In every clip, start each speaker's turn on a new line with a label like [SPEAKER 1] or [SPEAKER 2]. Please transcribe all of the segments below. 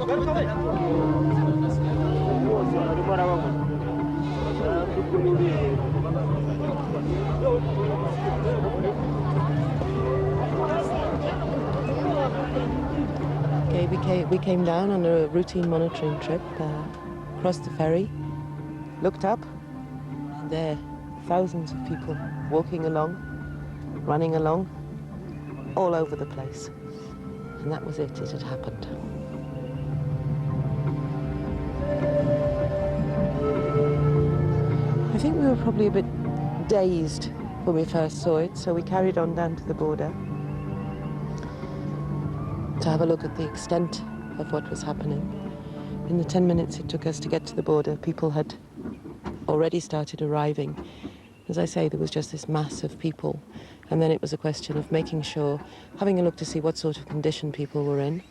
[SPEAKER 1] Okay, we came down on a routine monitoring trip, crossed the ferry, looked up, and there, thousands of people walking along, running along, all over the place. And that was it had happened. I think we were probably a bit dazed when we first saw it, so we carried on down to the border to have a look at the extent of what was happening. In the 10 minutes it took us to get to the border, people had already started arriving. As I say, there was just this mass of people, and then it was a question of making sure, having a look to see what sort of condition people were in,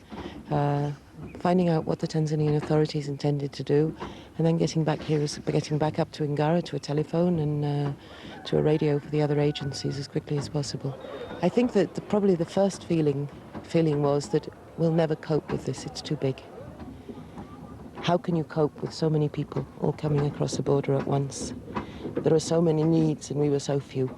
[SPEAKER 1] finding out what the Tanzanian authorities intended to do, and then getting back up to Ngara, to a telephone and to a radio for the other agencies as quickly as possible. I think that probably the first feeling was that we'll never cope with this, it's too big. How can you cope with so many people all coming across the border at once? There are so many needs and we were so few.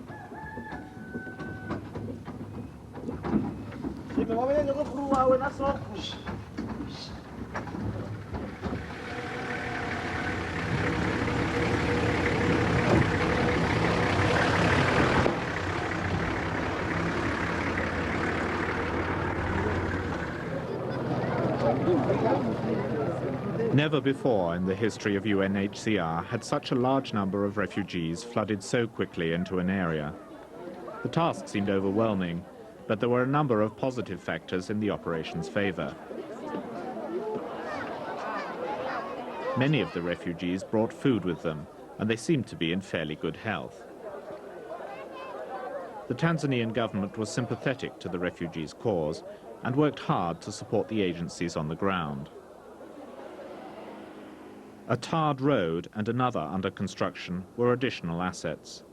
[SPEAKER 2] Never before in the history of UNHCR had such a large number of refugees flooded so quickly into an area. The task seemed overwhelming, but there were a number of positive factors in the operation's favor. Many of the refugees brought food with them, and they seemed to be in fairly good health. The Tanzanian government was sympathetic to the refugees' cause and worked hard to support the agencies on the ground. A tarred road and another under construction were additional assets.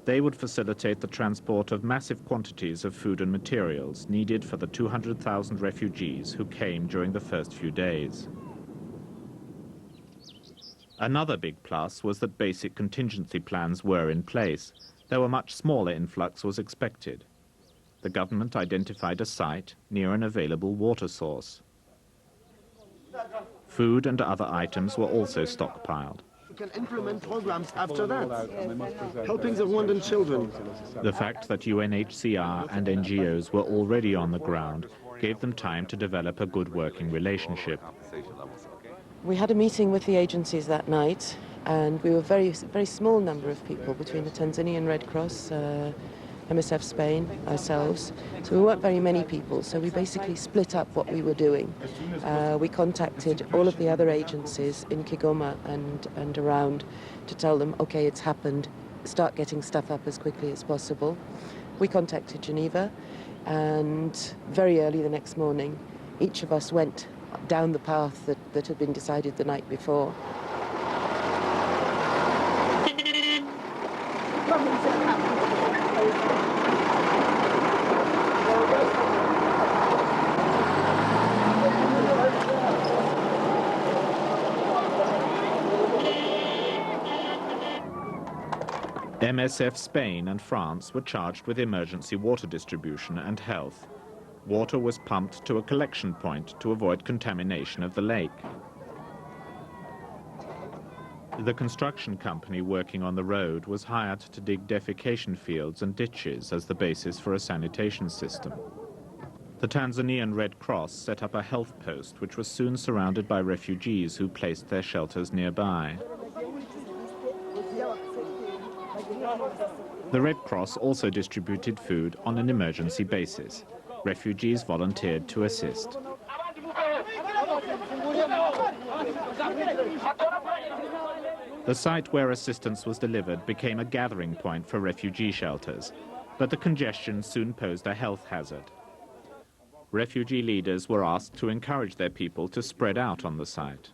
[SPEAKER 2] They would facilitate the transport of massive quantities of food and materials needed for the 200,000 refugees who came during the first few days. Another big plus was that basic contingency plans were in place, though a much smaller influx was expected. The government identified a site near an available water source. Food and other items were also stockpiled.
[SPEAKER 3] We can implement programs after that, helping the Rwandan children.
[SPEAKER 2] The fact that UNHCR and NGOs were already on the ground gave them time to develop a good working relationship.
[SPEAKER 1] We had a meeting with the agencies that night, and we were very small number of people between the Tanzanian Red Cross, MSF Spain, ourselves. So we weren't very many people, so we basically split up what we were doing. We contacted all of the other agencies in Kigoma and around to tell them, okay, it's happened, start getting stuff up as quickly as possible. We contacted Geneva, and very early the next morning, each of us went down the path that had been decided the night before.
[SPEAKER 2] MSF Spain and France were charged with emergency water distribution and health. Water was pumped to a collection point to avoid contamination of the lake. The construction company working on the road was hired to dig defecation fields and ditches as the basis for a sanitation system. The Tanzanian Red Cross set up a health post which was soon surrounded by refugees who placed their shelters nearby. The Red Cross also distributed food on an emergency basis. Refugees volunteered to assist. The site where assistance was delivered became a gathering point for refugee shelters, but the congestion soon posed a health hazard. Refugee leaders were asked to encourage their people to spread out on the site.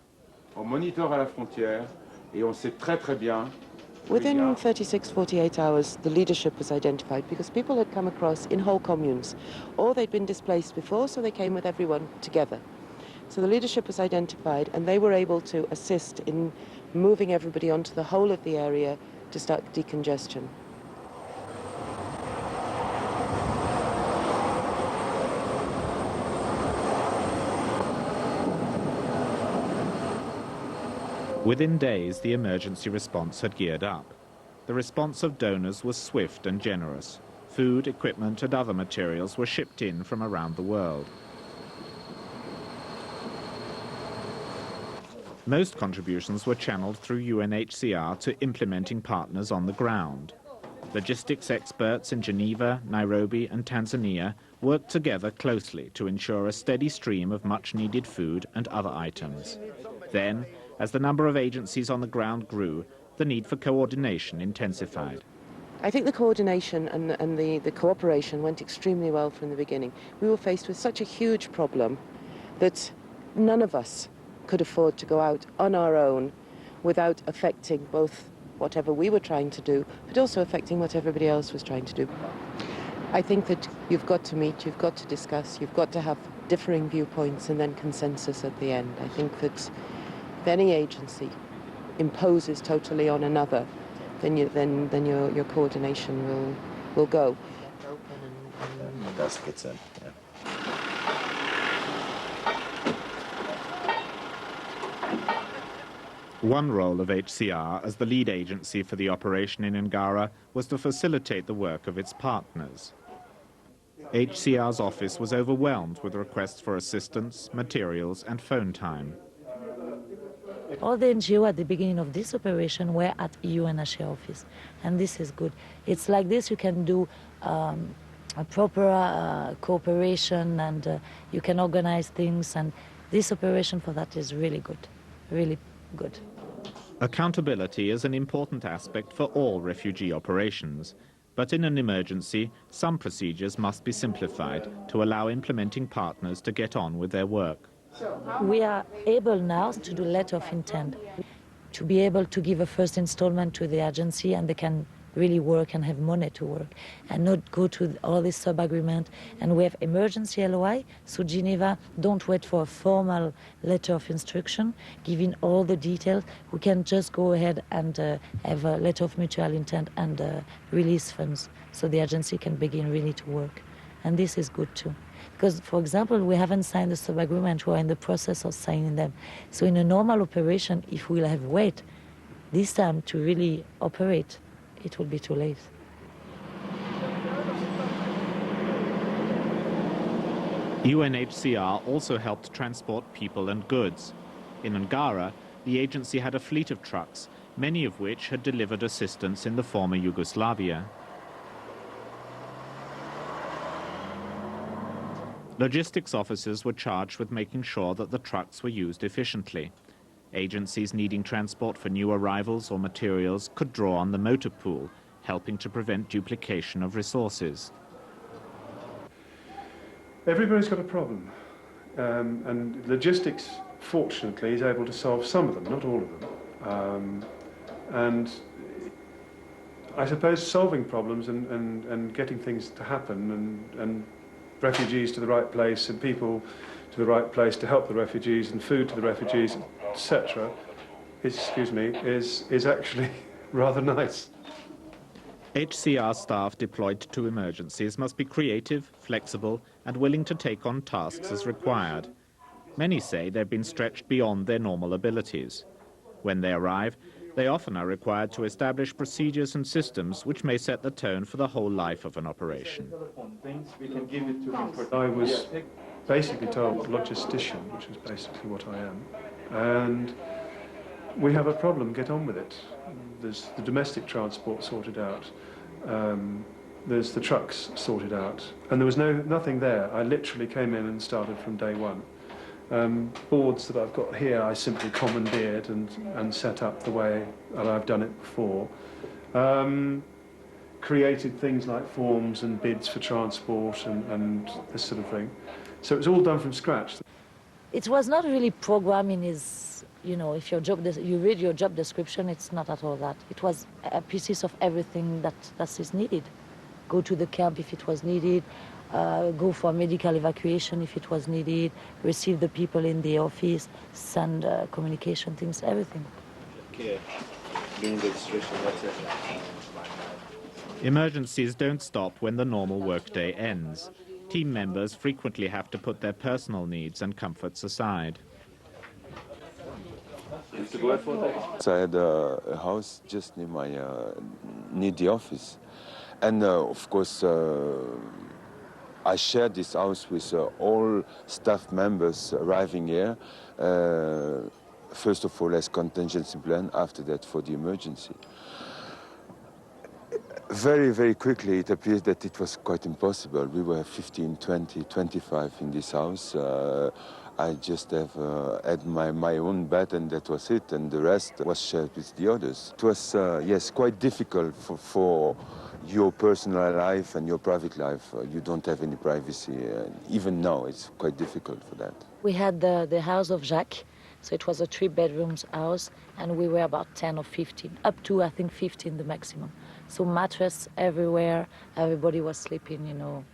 [SPEAKER 1] Within 36-48 hours, the leadership was identified because people had come across in whole communes, or they'd been displaced before, so they came with everyone together. So the leadership was identified, and they were able to assist in moving everybody onto the whole of the area to start decongestion.
[SPEAKER 2] Within days, the emergency response had geared up. The response of donors was swift and generous. Food, equipment and other materials were shipped in from around the world. Most contributions were channeled through UNHCR to implementing partners on the ground. Logistics experts in Geneva, Nairobi and Tanzania worked together closely to ensure a steady stream of much-needed food and other items. Then, as the number of agencies on the ground grew, the need for coordination intensified.
[SPEAKER 1] I think the coordination and the cooperation went extremely well from the beginning. We were faced with such a huge problem that none of us could afford to go out on our own without affecting both whatever we were trying to do, but also affecting what everybody else was trying to do. I think that you've got to meet, you've got to discuss, you've got to have differing viewpoints and then consensus at the end. I think that if any agency imposes totally on another, then your coordination will go.
[SPEAKER 4] Das geht's in, yeah.
[SPEAKER 2] One role of HCR as the lead agency for the operation in Ngara was to facilitate the work of its partners. HCR's office was overwhelmed with requests for assistance, materials and phone time.
[SPEAKER 5] All the NGO at the beginning of this operation were at UNHCR office, and this is good. It's like this you can do a proper cooperation, and you can organize things, and this operation for that is really good, really good.
[SPEAKER 2] Accountability is an important aspect for all refugee operations, but in an emergency, some procedures must be simplified to allow implementing partners to get on with their work.
[SPEAKER 5] We are able now to do letter of intent, to be able to give a first installment to the agency, and they can really work and have money to work and not go to all this sub-agreement. And we have emergency LOI, so Geneva don't wait for a formal letter of instruction, giving all the details. We can just go ahead and have a letter of mutual intent and release funds so the agency can begin really to work. And this is good too. Because, for example, we haven't signed the sub-agreement, we're in the process of signing them. So in a normal operation, if we'll have wait this time to really operate, it will be too late.
[SPEAKER 2] UNHCR also helped transport people and goods. In Ngara, the agency had a fleet of trucks, many of which had delivered assistance in the former Yugoslavia. Logistics officers were charged with making sure that the trucks were used efficiently. Agencies needing transport for new arrivals or materials could draw on the motor pool, helping to prevent duplication of resources.
[SPEAKER 6] Everybody's got a problem, and logistics, fortunately, is able to solve some of them, not all of them. And I suppose solving problems and getting things to happen and refugees to the right place and people to the right place to help the refugees and food to the refugees, etc., is actually rather nice.
[SPEAKER 2] HCR staff deployed to emergencies must be creative, flexible and willing to take on tasks as required. Many say they've been stretched beyond their normal abilities. When they arrive, they often are required to establish procedures and systems which may set the tone for the whole life of an operation.
[SPEAKER 6] I was basically told logistician, which is basically what I am, and we have a problem, get on with it. There's the domestic transport sorted out, there's the trucks sorted out, and there was nothing there. I literally came in and started from day one. Boards that I've got here I simply commandeered and set up the way that I've done it before. Created things like forms and bids for transport and this sort of thing. So it was all done from scratch.
[SPEAKER 5] It was not really programming is, you know, if you read your job description, it's not at all that. It was pieces of everything that is needed. Go to the camp if it was needed, go for medical evacuation if it was needed, receive the people in the office, send communication things, everything.
[SPEAKER 2] Emergencies don't stop when the normal workday ends. Team members frequently have to put their personal needs and comforts aside.
[SPEAKER 7] So I had a house just near the office, and of course I shared this house with all staff members arriving here. First of all, as contingency plan, after that for the emergency. Very, very quickly it appeared that it was quite impossible. We were 15, 20, 25 in this house. I just had my own bed, and that was it, and the rest was shared with the others. It was, yes, quite difficult for your personal life and your private life. You don't have any privacy. Even now, it's quite difficult for that.
[SPEAKER 5] We had the house of Jacques, so it was a 3-bedroom house, and we were about 10 or 15, up to, I think, 15 the maximum. So mattress everywhere, everybody was sleeping, you know.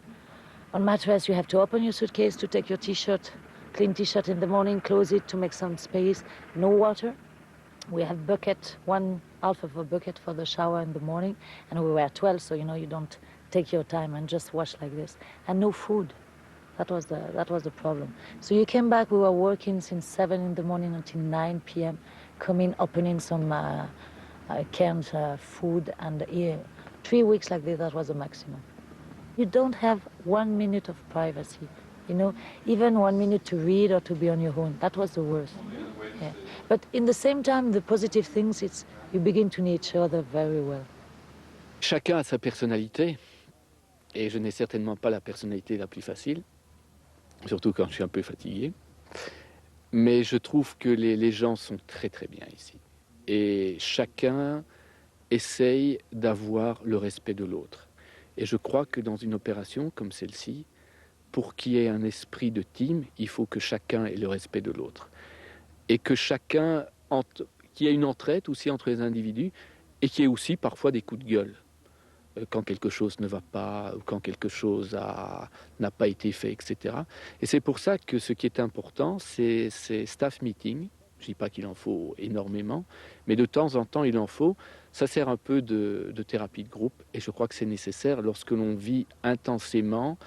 [SPEAKER 5] On mattress, you have to open your suitcase to take your T-shirt, clean T-shirt in the morning, close it to make some space. No water. We have bucket, half of a bucket for the shower in the morning, and we were 12, so you know you don't take your time and just wash like this. And no food. That was the problem. So you came back. We were working since 7 in the morning until 9 p.m. Coming, opening some canned food, and 3 weeks like this. That was the maximum. You don't have 1 minute of privacy. You know, even 1 minute to read or to be on your own. That was the worst. Yeah. But in the same time, the positive things, it's you begin to know each other very well.
[SPEAKER 8] Chacun a sa personnalité, et je n'ai certainement pas la personnalité la plus facile, surtout quand je suis un peu fatigué. Mais je trouve que les gens sont très très bien ici. Et chacun essaye d'avoir le respect de l'autre. Et je crois que dans une opération comme celle-ci, pour qu'il y ait un esprit de team, il faut que chacun ait le respect de l'autre. Et que chacun, qu'il y ait une entraide aussi entre les individus, et qu'il y ait aussi parfois des coups de gueule. Quand quelque chose ne va pas, ou quand quelque chose n'a pas été fait, etc. Et c'est pour ça que ce qui est important, c'est staff meeting. Je ne dis pas qu'il en faut énormément, mais de temps en temps, il en faut. Ça sert un peu de thérapie de groupe, et je crois que c'est nécessaire lorsque l'on vit intensément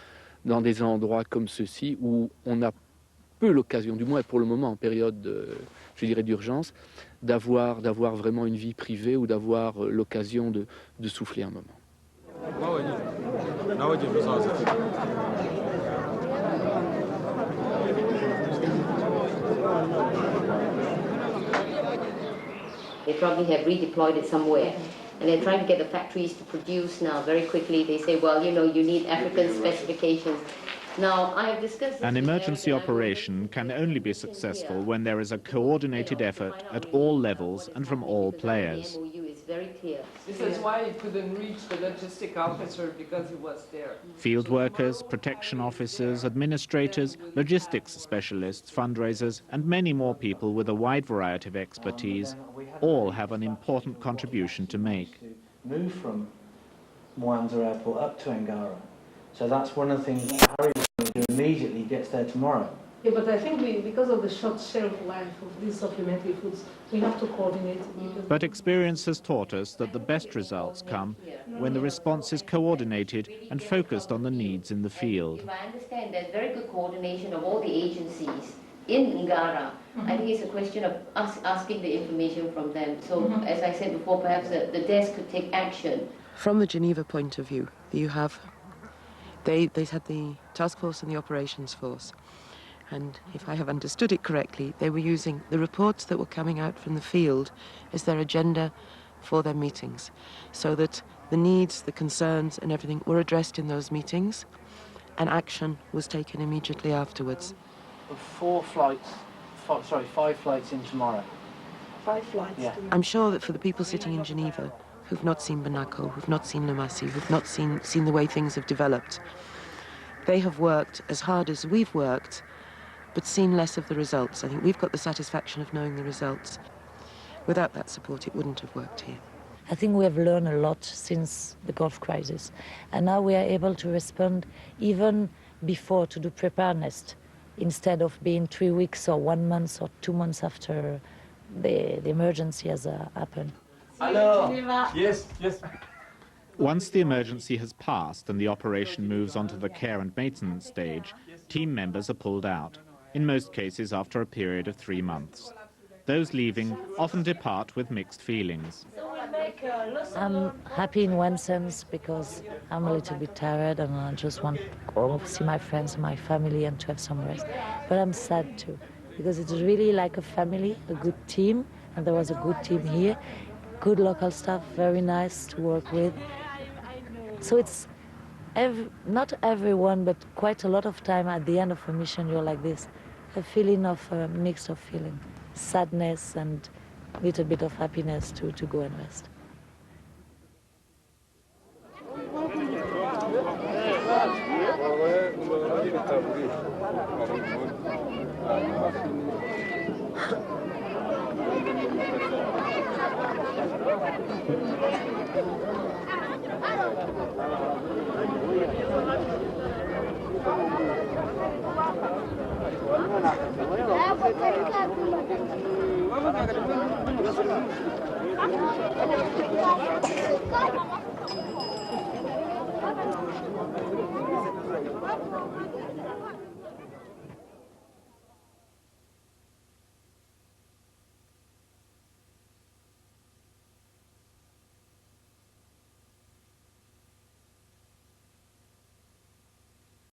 [SPEAKER 8] dans des endroits comme ceux-ci où on a peu l'occasion, du moins pour le moment en période, je dirais, d'urgence, d'avoir vraiment une vie privée ou d'avoir l'occasion de souffler un moment.
[SPEAKER 9] They probably have redeployed it somewhere. And they're trying to get the factories to produce now very quickly. They say, well, you know, you need African specifications. Now, I have discussed this.
[SPEAKER 2] An emergency operation can only be successful when there is a coordinated effort at all levels and from all players.
[SPEAKER 9] Very clear.
[SPEAKER 10] This is why he couldn't reach the logistic officer, because he was there.
[SPEAKER 2] Field workers, protection officers, administrators, logistics specialists, fundraisers, and many more people with a wide variety of expertise all have an important contribution to make.
[SPEAKER 11] Move from Mwanza Airport up to Ngara. So that's one of the things Harry will do immediately, gets there tomorrow.
[SPEAKER 10] Yeah, but I think because of the short shelf life of these supplementary foods, we have to coordinate.
[SPEAKER 2] But experience has taught us that the best results come when the response is coordinated and focused on the needs in the field.
[SPEAKER 9] If I understand, there's very good coordination of all the agencies in Ngara. I think it's a question of us asking the information from them. So, as I said before, perhaps the desk could take action.
[SPEAKER 1] From the Geneva point of view, you have, they had the task force and the operations force. And if I have understood it correctly, they were using the reports that were coming out from the field as their agenda for their meetings, so that the needs, the concerns and everything were addressed in those meetings, and action was taken immediately afterwards.
[SPEAKER 11] 5 flights in tomorrow.
[SPEAKER 10] 5 flights?
[SPEAKER 11] Yeah.
[SPEAKER 1] I'm sure that for the people sitting in Geneva who've not seen Bamako, who've not seen Lamassi, who've not seen the way things have developed, they have worked as hard as we've worked, but seen less of the results. I think we've got the satisfaction of knowing the results. Without that support, it wouldn't have worked here.
[SPEAKER 5] I think we have learned a lot since the Gulf crisis. And now we are able to respond even before, to do preparedness, instead of being 3 weeks or 1 month or 2 months after the emergency has happened.
[SPEAKER 11] Hello. Yes, yes.
[SPEAKER 2] Once the emergency has passed and the operation moves on to the care and maintenance stage, team members are pulled out, in most cases after a period of 3 months. Those leaving often depart with mixed feelings.
[SPEAKER 5] I'm happy in one sense because I'm a little bit tired and I just want to go see my friends and my family and to have some rest. But I'm sad too because it's really like a family, a good team, and there was a good team here, good local staff, very nice to work with. So it's not everyone, but quite a lot of time at the end of a mission you're like this, a feeling of a mix of feeling, sadness and a little bit of happiness to go and rest.